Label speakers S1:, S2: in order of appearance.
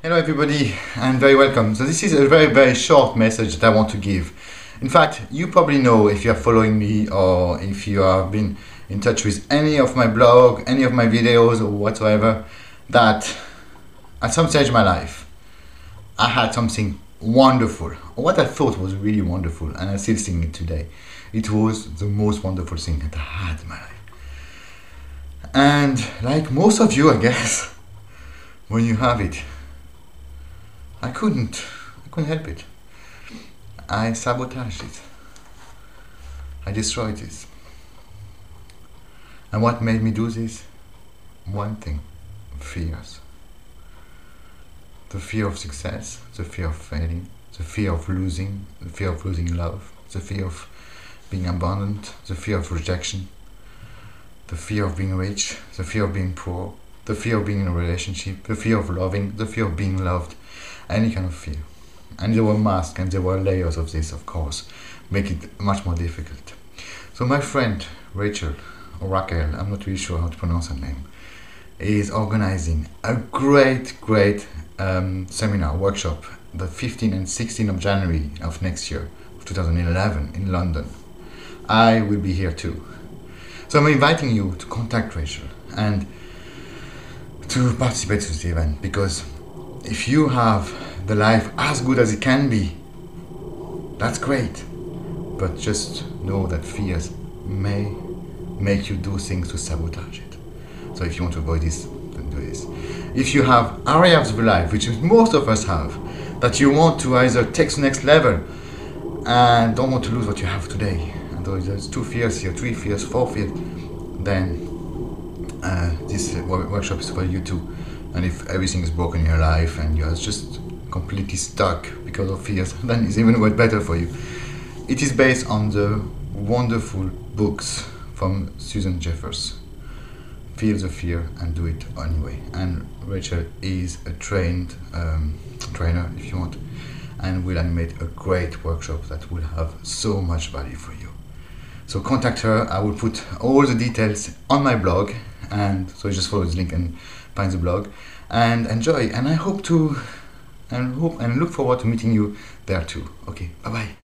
S1: Hello everybody and very welcome. So this is a very short message that I want to give. In fact, you probably know if you are following me or if you have been in touch with any of my blog, any of my videos or whatsoever, that at some stage in my life I had something wonderful, or what I thought was really wonderful, and I still think it today. It was the most wonderful thing that I had in my life. And like most of you, I guess, when you have it, I couldn't help it. I sabotaged it. I destroyed it. And what made me do this? One thing: fears. The fear of success, the fear of failing, the fear of losing, the fear of losing love, the fear of being abandoned, the fear of rejection, the fear of being rich, the fear of being poor, the fear of being in a relationship, the fear of loving, the fear of being loved, any kind of fear. And there were masks and there were layers of this, of course, make it much more difficult. So my friend Rachael, or Rachael, I'm not really sure how to pronounce her name, is organizing a great seminar, workshop, the 15th and 16th of January of next year, of 2011, in London. I will be here too. So I'm inviting you to contact Rachael and to participate to the event, because if you have the life as good as it can be, that's great. But just know that fears may make you do things to sabotage it. So if you want to avoid this, then do this. If you have areas of life, which most of us have, that you want to either take to the next level and don't want to lose what you have today, and there's 2 fears here, 3 fears, 4 fears, then this workshop is for you too. And if everything is broken in your life and you're just completely stuck because of fears, then it's even better for you. It is based on the wonderful books from Susan Jeffers, Feel the Fear and Do It Anyway. And Rachael is a trained trainer, if you want, and will animate a great workshop that will have so much value for you. So contact her. I will put all the details on my blog, and so just follow this link and find the blog and enjoy. And I hope to and look forward to meeting you there too. Okay, bye bye.